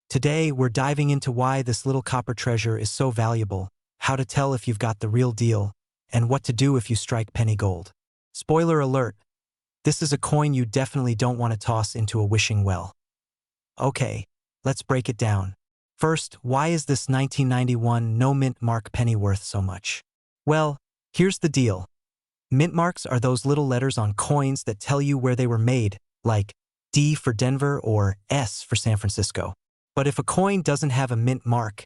Today, we're diving into why this little copper treasure is so valuable, how to tell if you've got the real deal, and what to do if you strike penny gold. Spoiler alert, this is a coin you definitely don't want to toss into a wishing well. Okay, let's break it down. First, why is this 1991 no mint mark penny worth so much? Well, here's the deal. Mint marks are those little letters on coins that tell you where they were made, like D for Denver or S for San Francisco. But if a coin doesn't have a mint mark,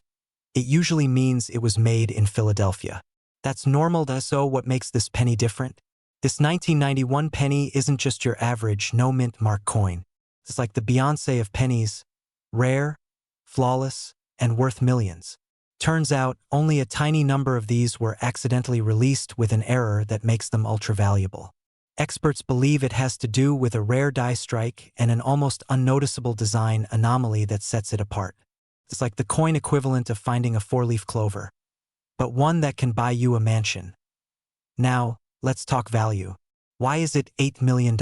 it usually means it was made in Philadelphia. That's normal, so what makes this penny different? This 1991 penny isn't just your average no mint mark coin. It's like the Beyoncé of pennies, rare, flawless, and worth millions. Turns out, only a tiny number of these were accidentally released with an error that makes them ultra-valuable. Experts believe it has to do with a rare die strike and an almost unnoticeable design anomaly that sets it apart. It's like the coin equivalent of finding a four-leaf clover, but one that can buy you a mansion. Now, let's talk value. Why is it $8 million?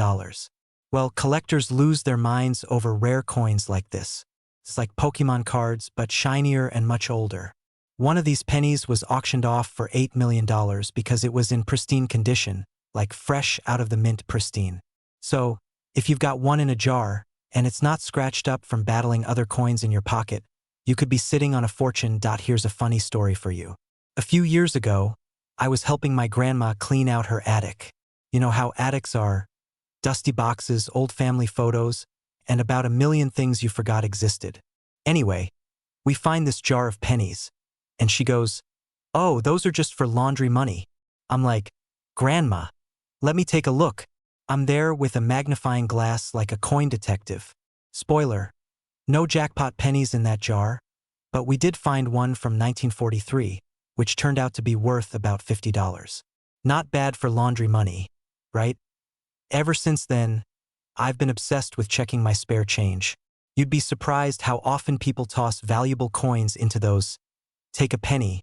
Well, collectors lose their minds over rare coins like this. It's like Pokemon cards, but shinier and much older. One of these pennies was auctioned off for $8 million because it was in pristine condition, like fresh out of the mint pristine. So, if you've got one in a jar, and it's not scratched up from battling other coins in your pocket, you could be sitting on a fortune. Here's a funny story for you. A few years ago, I was helping my grandma clean out her attic. You know how attics are? Dusty boxes, old family photos, and about a million things you forgot existed. Anyway, we find this jar of pennies, and she goes, "Oh, those are just for laundry money." I'm like, "Grandma, let me take a look." I'm there with a magnifying glass like a coin detective. Spoiler, no jackpot pennies in that jar, but we did find one from 1943, which turned out to be worth about $50. Not bad for laundry money, right? Ever since then, I've been obsessed with checking my spare change. You'd be surprised how often people toss valuable coins into those take a penny,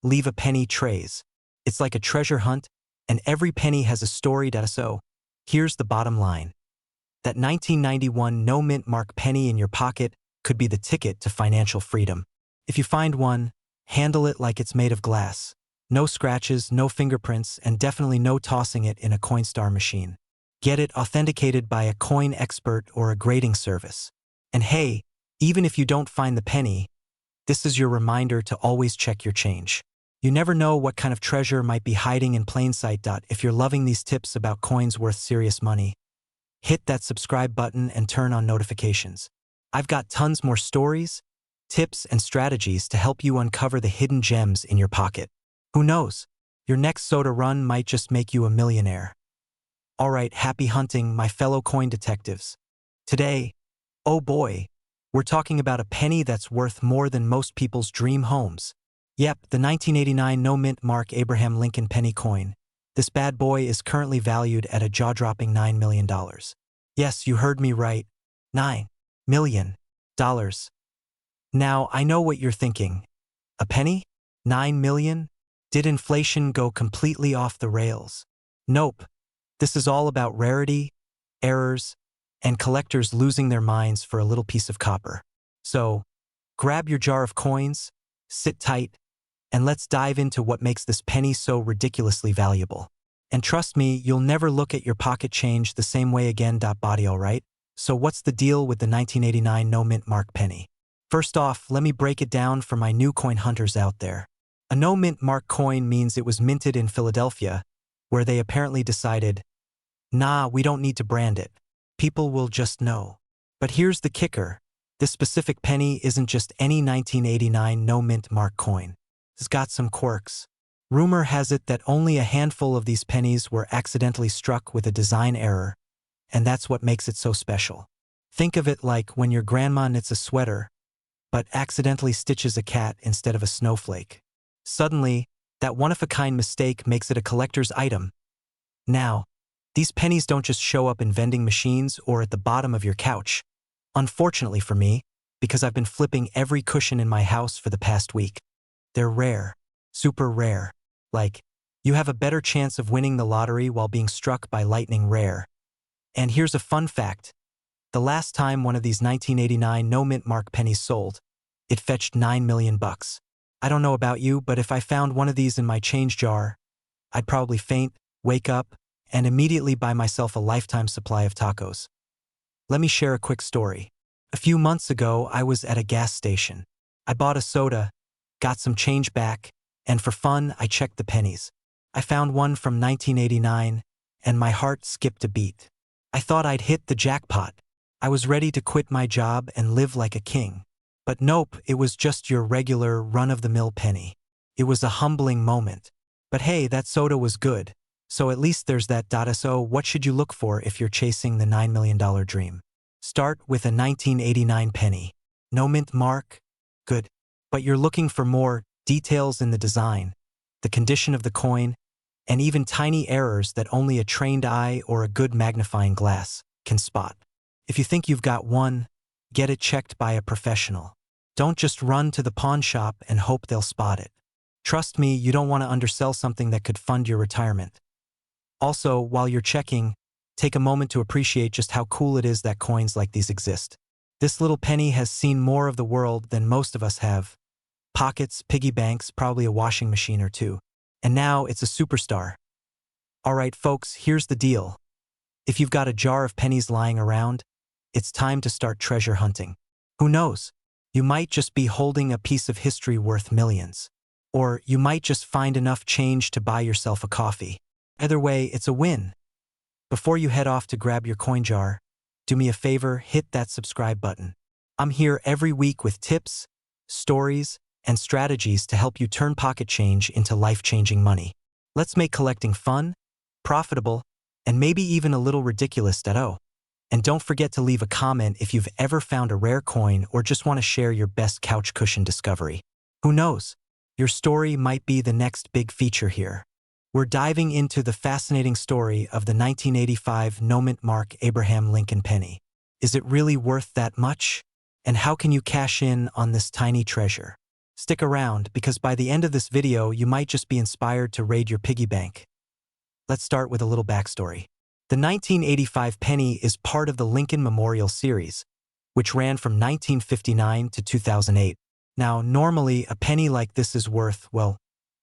leave a penny trays. It's like a treasure hunt, and every penny has a story. So, here's the bottom line. That 1991 no mint mark penny in your pocket could be the ticket to financial freedom. If you find one, handle it like it's made of glass. No scratches, no fingerprints, and definitely no tossing it in a Coinstar machine. Get it authenticated by a coin expert or a grading service. And hey, even if you don't find the penny, this is your reminder to always check your change. You never know what kind of treasure might be hiding in plain sight. If you're loving these tips about coins worth serious money, hit that subscribe button and turn on notifications. I've got tons more stories, tips, and strategies to help you uncover the hidden gems in your pocket. Who knows? Your next soda run might just make you a millionaire. All right, happy hunting, my fellow coin detectives. Today, oh boy, we're talking about a penny that's worth more than most people's dream homes. Yep, the 1989 no mint mark Abraham Lincoln penny coin. This bad boy is currently valued at a jaw-dropping $9 million. Yes, you heard me right. $9 million. Now, I know what you're thinking. A penny? 9 million? Did inflation go completely off the rails? Nope. This is all about rarity, errors, and collectors losing their minds for a little piece of copper. So, grab your jar of coins, sit tight, and let's dive into what makes this penny so ridiculously valuable. And trust me, you'll never look at your pocket change the same way again. Body, all right? So what's the deal with the 1989 no mint mark penny? First off, let me break it down for my new coin hunters out there. A no mint mark coin means it was minted in Philadelphia, where they apparently decided, nah, we don't need to brand it. People will just know. But here's the kicker. This specific penny isn't just any 1989 no mint mark coin. It's got some quirks. Rumor has it that only a handful of these pennies were accidentally struck with a design error, and that's what makes it so special. Think of it like when your grandma knits a sweater, but accidentally stitches a cat instead of a snowflake. Suddenly, that one-of-a-kind mistake makes it a collector's item. Now, these pennies don't just show up in vending machines or at the bottom of your couch. Unfortunately for me, because I've been flipping every cushion in my house for the past week. They're rare, super rare. Like, you have a better chance of winning the lottery while being struck by lightning rare. And here's a fun fact. The last time one of these 1989 no-mint mark pennies sold, it fetched $9 million. I don't know about you, but if I found one of these in my change jar, I'd probably faint, wake up, and immediately buy myself a lifetime supply of tacos. Let me share a quick story. A few months ago, I was at a gas station. I bought a soda, got some change back, and for fun, I checked the pennies. I found one from 1989, and my heart skipped a beat. I thought I'd hit the jackpot. I was ready to quit my job and live like a king. But nope, it was just your regular run-of-the-mill penny. It was a humbling moment. But hey, that soda was good. So at least there's that. So what should you look for if you're chasing the $9 million dream? Start with a 1989 penny. No mint mark? Good. But you're looking for more details in the design, the condition of the coin, and even tiny errors that only a trained eye or a good magnifying glass can spot. If you think you've got one, get it checked by a professional. Don't just run to the pawn shop and hope they'll spot it. Trust me, you don't want to undersell something that could fund your retirement. Also, while you're checking, take a moment to appreciate just how cool it is that coins like these exist. This little penny has seen more of the world than most of us have. Pockets, piggy banks, probably a washing machine or two. And now it's a superstar. Alright folks, here's the deal. If you've got a jar of pennies lying around, it's time to start treasure hunting. Who knows? You might just be holding a piece of history worth millions. Or you might just find enough change to buy yourself a coffee. Either way, it's a win. Before you head off to grab your coin jar, do me a favor, hit that subscribe button. I'm here every week with tips, stories, and strategies to help you turn pocket change into life-changing money. Let's make collecting fun, profitable, and maybe even a little ridiculous. And don't forget to leave a comment if you've ever found a rare coin or just want to share your best couch cushion discovery. Who knows? Your story might be the next big feature here. We're diving into the fascinating story of the 1985 no-mint mark Abraham Lincoln penny. Is it really worth that much? And how can you cash in on this tiny treasure? Stick around, because by the end of this video, you might just be inspired to raid your piggy bank. Let's start with a little backstory. The 1985 penny is part of the Lincoln Memorial Series, which ran from 1959 to 2008. Now, normally, a penny like this is worth, well,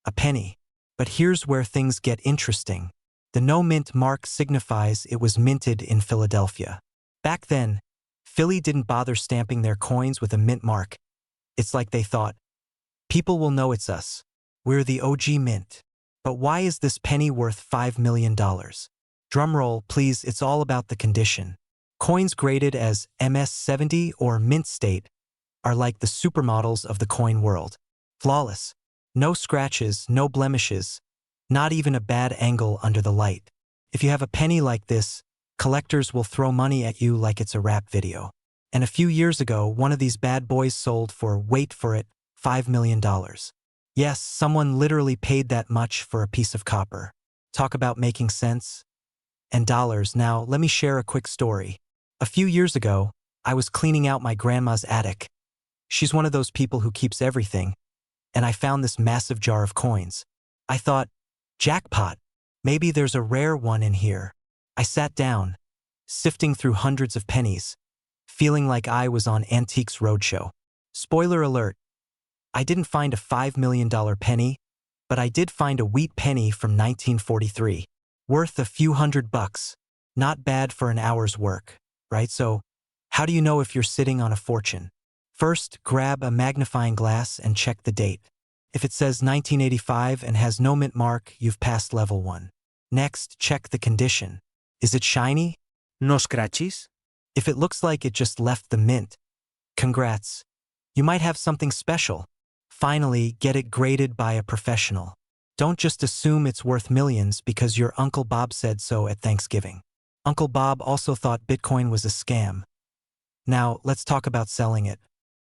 a penny. But here's where things get interesting. The no-mint mark signifies it was minted in Philadelphia. Back then, Philly didn't bother stamping their coins with a mint mark. It's like they thought, people will know it's us. We're the OG mint. But why is this penny worth $5 million? Drumroll, please, it's all about the condition. Coins graded as MS-70 or mint state are like the supermodels of the coin world. Flawless. No scratches, no blemishes, not even a bad angle under the light. If you have a penny like this, collectors will throw money at you like it's a rap video. And a few years ago, one of these bad boys sold for, wait for it, $5 million. Yes, someone literally paid that much for a piece of copper. Talk about making sense. And dollars. Now, let me share a quick story. A few years ago, I was cleaning out my grandma's attic. She's one of those people who keeps everything. And I found this massive jar of coins. I thought, jackpot, maybe there's a rare one in here. I sat down, sifting through hundreds of pennies, feeling like I was on Antiques Roadshow. Spoiler alert, I didn't find a $5 million penny, but I did find a wheat penny from 1943, worth a few $100. Not bad for an hour's work, right? So, how do you know if you're sitting on a fortune? First, grab a magnifying glass and check the date. If it says 1985 and has no mint mark, you've passed level 1. Next, check the condition. Is it shiny? No scratches? If it looks like it just left the mint, congrats. You might have something special. Finally, get it graded by a professional. Don't just assume it's worth millions because your Uncle Bob said so at Thanksgiving. Uncle Bob also thought Bitcoin was a scam. Now, let's talk about selling it.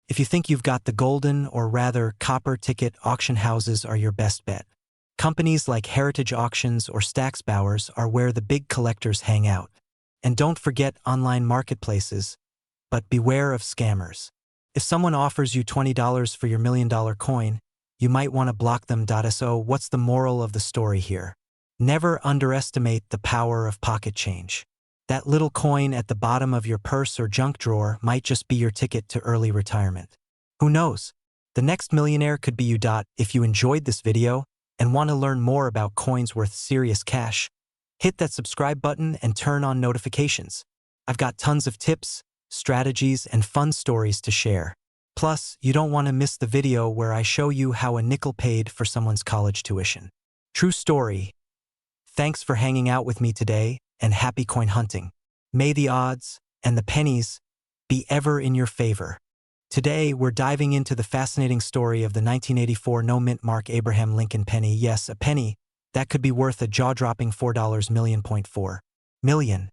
If you think you've got the golden, or rather copper ticket, auction houses are your best bet. Companies like Heritage Auctions or Stax Bowers are where the big collectors hang out. And don't forget online marketplaces, but beware of scammers. If someone offers you $20 for your $1 million coin, you might want to block them. So what's the moral of the story here? Never underestimate the power of pocket change. That little coin at the bottom of your purse or junk drawer might just be your ticket to early retirement. Who knows? The next millionaire could be you. If you enjoyed this video and want to learn more about coins worth serious cash, hit that subscribe button and turn on notifications. I've got tons of tips, strategies, and fun stories to share. Plus, you don't want to miss the video where I show you how a nickel paid for someone's college tuition. True story. Thanks for hanging out with me today, and happy coin hunting. May the odds and the pennies be ever in your favor. Today, we're diving into the fascinating story of the 1984 no-mint mark Abraham Lincoln penny. Yes, a penny that could be worth a jaw-dropping $4 million.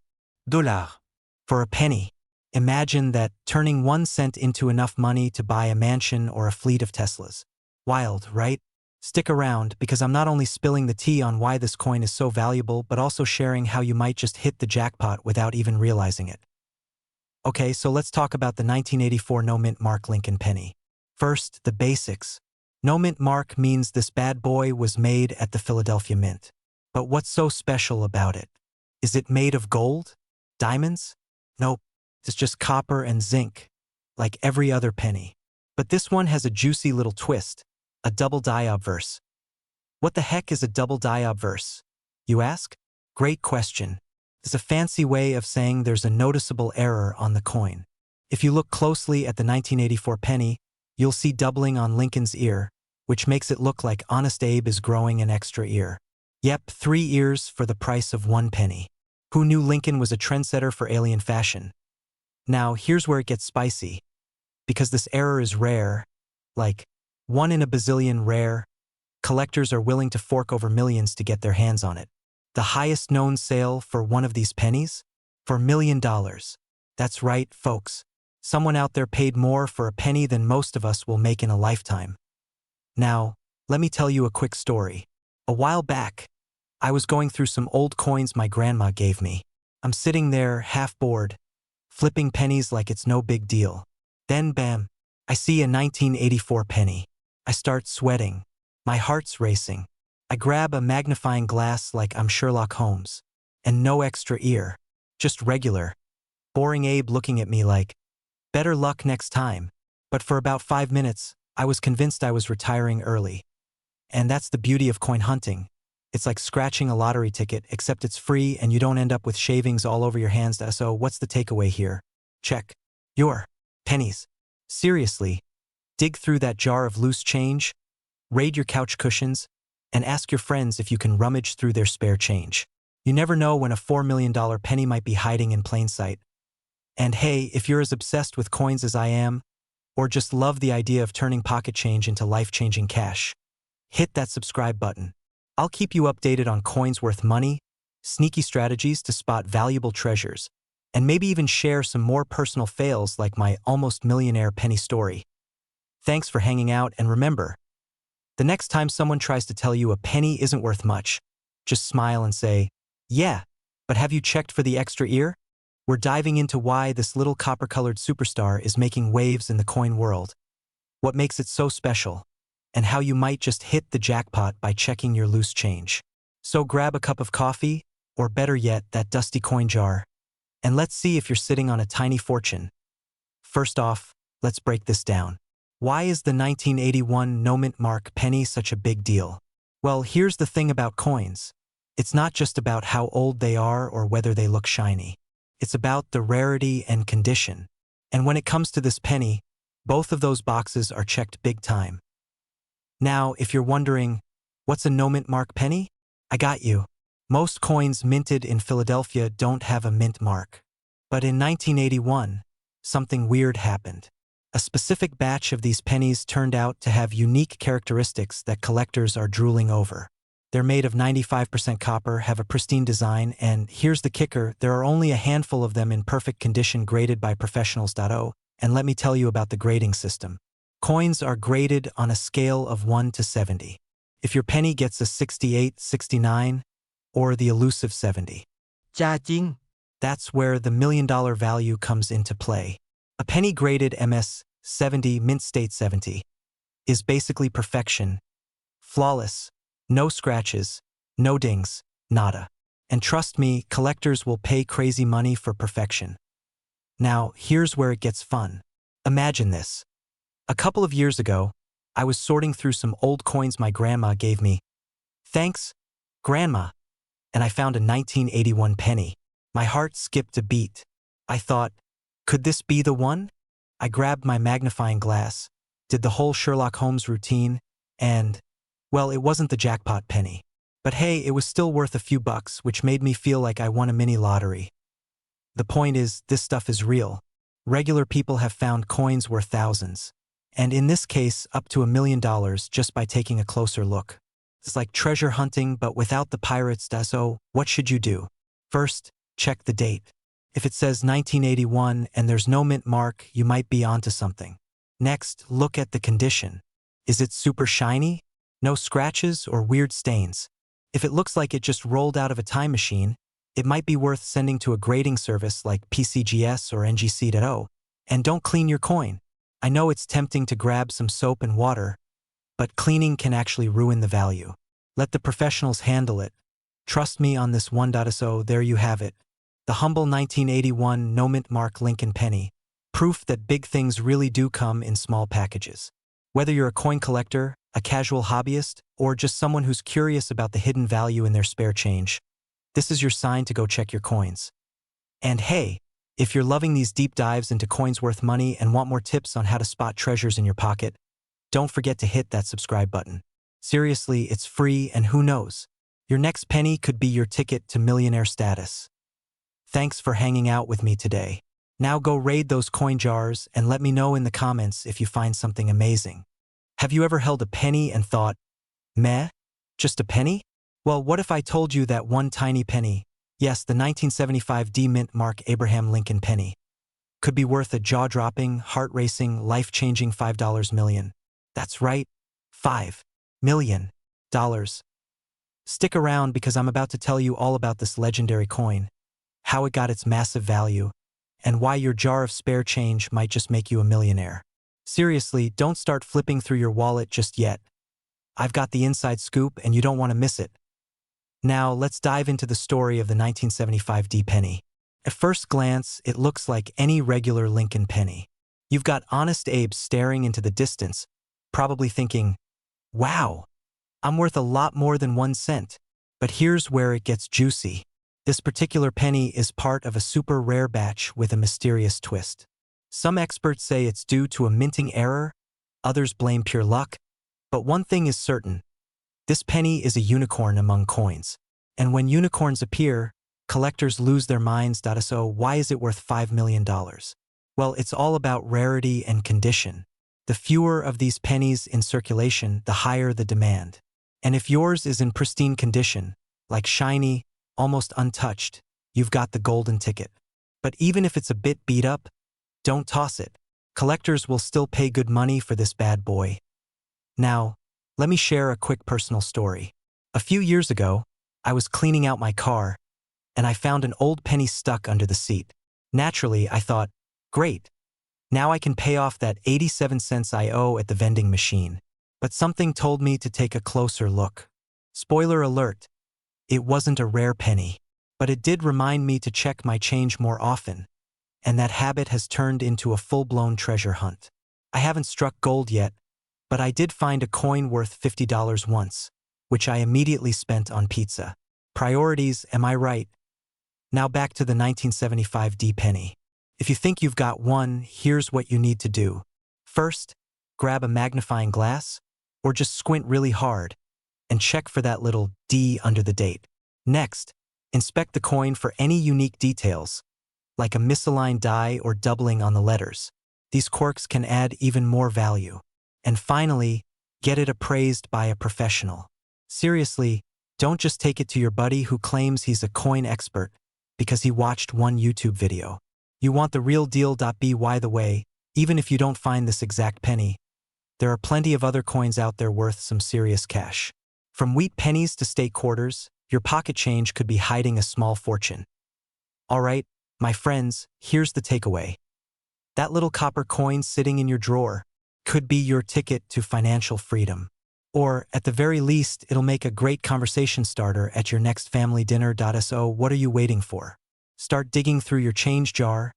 For a penny. Imagine that, turning 1 cent into enough money to buy a mansion or a fleet of Teslas. Wild, right? Stick around, because I'm not only spilling the tea on why this coin is so valuable, but also sharing how you might just hit the jackpot without even realizing it. Okay, so let's talk about the 1984 no-mint mark Lincoln penny. First, the basics. No-mint mark means this bad boy was made at the Philadelphia Mint. But what's so special about it? Is it made of gold? Diamonds? Nope, it's just copper and zinc, like every other penny. But this one has a juicy little twist, a double die obverse. What the heck is a double die obverse, you ask? Great question. It's a fancy way of saying there's a noticeable error on the coin. If you look closely at the 1984 penny, you'll see doubling on Lincoln's ear, which makes it look like Honest Abe is growing an extra ear. Yep, 3 ears for the price of 1 penny. Who knew Lincoln was a trendsetter for alien fashion? Now, here's where it gets spicy. Because this error is rare, like 1 in a bazillion rare, collectors are willing to fork over millions to get their hands on it. The highest known sale for one of these pennies? For $1 million. That's right, folks. Someone out there paid more for a penny than most of us will make in a lifetime. Now, let me tell you a quick story. A while back, I was going through some old coins my grandma gave me. I'm sitting there, half bored, flipping pennies like it's no big deal. Then, bam, I see a 1984 penny. I start sweating. My heart's racing. I grab a magnifying glass like I'm Sherlock Holmes. And no extra ear. Just regular, boring Abe looking at me like, better luck next time. But for about 5 minutes, I was convinced I was retiring early. And that's the beauty of coin hunting. It's like scratching a lottery ticket, except it's free and you don't end up with shavings all over your hands. So what's the takeaway here? Check your pennies. Seriously, dig through that jar of loose change, raid your couch cushions, and ask your friends if you can rummage through their spare change. You never know when a $4 million penny might be hiding in plain sight. And hey, if you're as obsessed with coins as I am, or just love the idea of turning pocket change into life-changing cash, hit that subscribe button. I'll keep you updated on coins worth money, sneaky strategies to spot valuable treasures, and maybe even share some more personal fails like my almost millionaire penny story. Thanks for hanging out, and remember, the next time someone tries to tell you a penny isn't worth much, just smile and say, yeah, but have you checked for the extra ear? We're diving into why this little copper-colored superstar is making waves in the coin world, what makes it so special, and how you might just hit the jackpot by checking your loose change. So grab a cup of coffee, or better yet, that dusty coin jar, and let's see if you're sitting on a tiny fortune. First off, let's break this down. Why is the 1981 no-mint mark penny such a big deal? Well, here's the thing about coins. It's not just about how old they are or whether they look shiny. It's about the rarity and condition. And when it comes to this penny, both of those boxes are checked big time. Now, if you're wondering, what's a no-mint mark penny? I got you. Most coins minted in Philadelphia don't have a mint mark. But in 1981, something weird happened. A specific batch of these pennies turned out to have unique characteristics that collectors are drooling over. They're made of 95% copper, have a pristine design, and here's the kicker, there are only a handful of them in perfect condition graded by professionals. And let me tell you about the grading system. Coins are graded on a scale of 1 to 70. If your penny gets a 68, 69, or the elusive 70, that's where the $1 million value comes into play. A penny graded MS 70, mint state 70, is basically perfection. Flawless, no scratches, no dings, nada. And trust me, collectors will pay crazy money for perfection. Now, here's where it gets fun. Imagine this. A couple of years ago, I was sorting through some old coins my grandma gave me. Thanks, Grandma. And I found a 1981 penny. My heart skipped a beat. I thought, could this be the one? I grabbed my magnifying glass, did the whole Sherlock Holmes routine, and, well, it wasn't the jackpot penny. But hey, it was still worth a few bucks, which made me feel like I won a mini lottery. The point is, this stuff is real. Regular people have found coins worth thousands. And in this case, up to $1 million just by taking a closer look. It's like treasure hunting, but without the pirates. So, what should you do? First, check the date. If it says 1981 and there's no mint mark, you might be onto something. Next, look at the condition. Is it super shiny? No scratches or weird stains? If it looks like it just rolled out of a time machine, it might be worth sending to a grading service like PCGS or NGC.O. And don't clean your coin. I know it's tempting to grab some soap and water, but cleaning can actually ruin the value. Let the professionals handle it. Trust me on this one. So there you have it. The humble 1981 no mint mark Lincoln penny. Proof that big things really do come in small packages. Whether you're a coin collector, a casual hobbyist, or just someone who's curious about the hidden value in their spare change, this is your sign to go check your coins. And hey, if you're loving these deep dives into coins worth money and want more tips on how to spot treasures in your pocket, don't forget to hit that subscribe button. Seriously, it's free, and who knows? Your next penny could be your ticket to millionaire status. Thanks for hanging out with me today. Now go raid those coin jars and let me know in the comments if you find something amazing. Have you ever held a penny and thought, meh, just a penny? Well, what if I told you that one tiny penny, yes, the 1975 D mint mark Abraham Lincoln penny, could be worth a jaw-dropping, heart-racing, life-changing $5 million? That's right, $5 million. Stick around because I'm about to tell you all about this legendary coin, how it got its massive value, and why your jar of spare change might just make you a millionaire. Seriously, don't start flipping through your wallet just yet. I've got the inside scoop and you don't want to miss it. Now, let's dive into the story of the 1975 D penny. At first glance, it looks like any regular Lincoln penny. You've got Honest Abe staring into the distance, probably thinking, wow, I'm worth a lot more than 1 cent. But here's where it gets juicy. This particular penny is part of a super rare batch with a mysterious twist. Some experts say it's due to a minting error, others blame pure luck, but one thing is certain. This penny is a unicorn among coins. And when unicorns appear, collectors lose their minds. So why is it worth $5 million? Well, it's all about rarity and condition. The fewer of these pennies in circulation, the higher the demand. And if yours is in pristine condition, like shiny, almost untouched, you've got the golden ticket. But even if it's a bit beat up, don't toss it. Collectors will still pay good money for this bad boy. Now, let me share a quick personal story. A few years ago, I was cleaning out my car, and I found an old penny stuck under the seat. Naturally, I thought, great. Now I can pay off that 87 cents I owe at the vending machine. But something told me to take a closer look. Spoiler alert, it wasn't a rare penny, but it did remind me to check my change more often, and that habit has turned into a full-blown treasure hunt. I haven't struck gold yet, but I did find a coin worth $50 once, which I immediately spent on pizza. Priorities, am I right? Now back to the 1975 D penny. If you think you've got one, here's what you need to do. First, grab a magnifying glass, or just squint really hard, and check for that little D under the date. Next, inspect the coin for any unique details, like a misaligned die or doubling on the letters. These quirks can add even more value. And finally, get it appraised by a professional. Seriously, don't just take it to your buddy who claims he's a coin expert because he watched one YouTube video. You want the real deal. By the way, even if you don't find this exact penny, there are plenty of other coins out there worth some serious cash. From wheat pennies to state quarters, your pocket change could be hiding a small fortune. All right, my friends, here's the takeaway. That little copper coin sitting in your drawer could be your ticket to financial freedom. Or, at the very least, it'll make a great conversation starter at your next family dinner. So, what are you waiting for? Start digging through your change jar,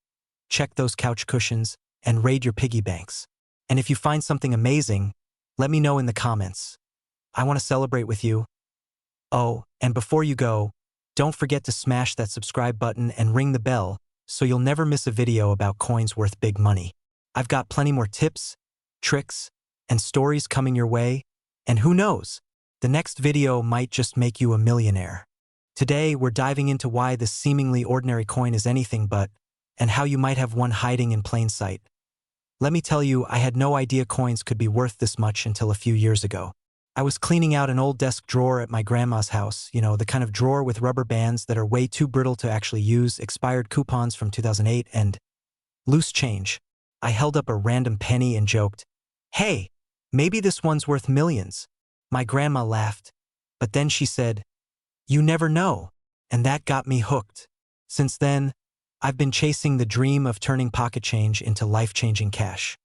check those couch cushions, and raid your piggy banks. And if you find something amazing, let me know in the comments. I want to celebrate with you. Oh, and before you go, don't forget to smash that subscribe button and ring the bell so you'll never miss a video about coins worth big money. I've got plenty more tips, tricks, and stories coming your way, and who knows, the next video might just make you a millionaire. Today, we're diving into why this seemingly ordinary coin is anything but, and how you might have one hiding in plain sight. Let me tell you, I had no idea coins could be worth this much until a few years ago. I was cleaning out an old desk drawer at my grandma's house, the kind of drawer with rubber bands that are way too brittle to actually use, expired coupons from 2008, and loose change. I held up a random penny and joked, "Hey, maybe this one's worth millions." My grandma laughed, but then she said, "You never know," and that got me hooked. Since then, I've been chasing the dream of turning pocket change into life-changing cash.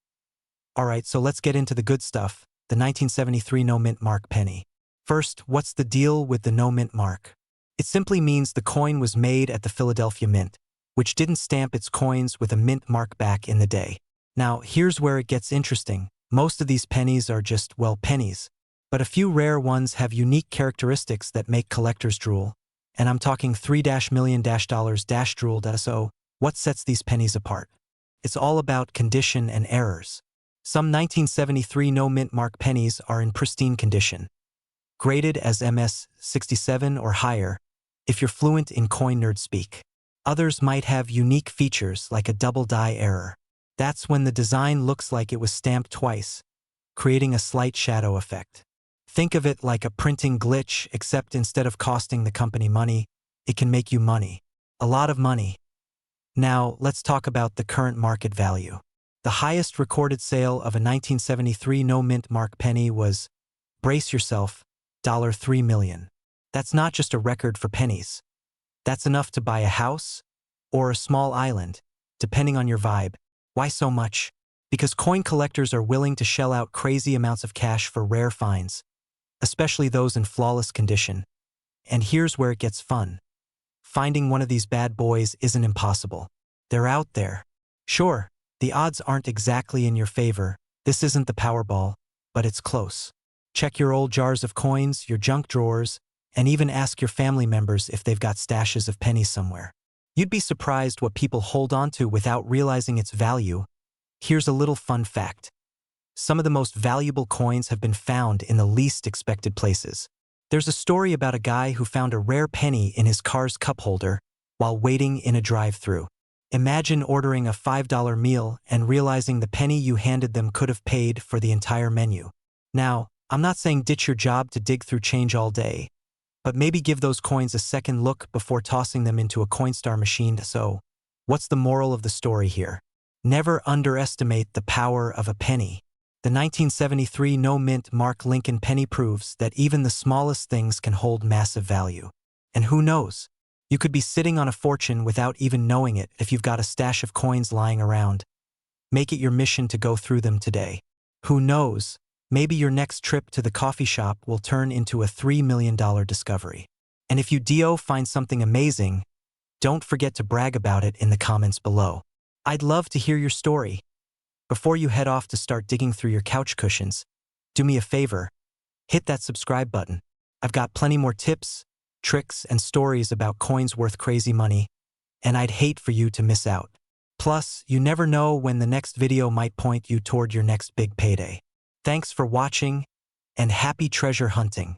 Alright, so let's get into the good stuff. The 1973 no-mint mark penny. First, what's the deal with the no-mint mark? It simply means the coin was made at the Philadelphia Mint, which didn't stamp its coins with a mint mark back in the day. Now, here's where it gets interesting. Most of these pennies are just, well, pennies. But a few rare ones have unique characteristics that make collectors drool. And I'm talking $3 million drool. So, what sets these pennies apart? It's all about condition and errors. Some 1973 no-mint mark pennies are in pristine condition, graded as MS 67 or higher, if you're fluent in coin nerd speak. Others might have unique features like a double die error. That's when the design looks like it was stamped twice, creating a slight shadow effect. Think of it like a printing glitch, except instead of costing the company money, it can make you money. A lot of money. Now, let's talk about the current market value. The highest recorded sale of a 1973 no-mint mark penny was, brace yourself, $3 million. That's not just a record for pennies. That's enough to buy a house or a small island, depending on your vibe. Why so much? Because coin collectors are willing to shell out crazy amounts of cash for rare finds, especially those in flawless condition. And here's where it gets fun. Finding one of these bad boys isn't impossible. They're out there. Sure, the odds aren't exactly in your favor. This isn't the Powerball, but it's close. Check your old jars of coins, your junk drawers, and even ask your family members if they've got stashes of pennies somewhere. You'd be surprised what people hold on to without realizing its value. Here's a little fun fact. Some of the most valuable coins have been found in the least expected places. There's a story about a guy who found a rare penny in his car's cup holder while waiting in a drive-thru. Imagine ordering a $5 meal and realizing the penny you handed them could have paid for the entire menu. Now, I'm not saying ditch your job to dig through change all day, but maybe give those coins a second look before tossing them into a Coinstar machine. So, what's the moral of the story here? Never underestimate the power of a penny. The 1973 no-mint mark Lincoln penny proves that even the smallest things can hold massive value. And who knows? You could be sitting on a fortune without even knowing it if you've got a stash of coins lying around. Make it your mission to go through them today. Who knows? Maybe your next trip to the coffee shop will turn into a $3 million discovery. And if you find something amazing, don't forget to brag about it in the comments below. I'd love to hear your story. Before you head off to start digging through your couch cushions, do me a favor. Hit that subscribe button. I've got plenty more tips, tricks, and stories about coins worth crazy money, and I'd hate for you to miss out. Plus, you never know when the next video might point you toward your next big payday. Thanks for watching, and happy treasure hunting.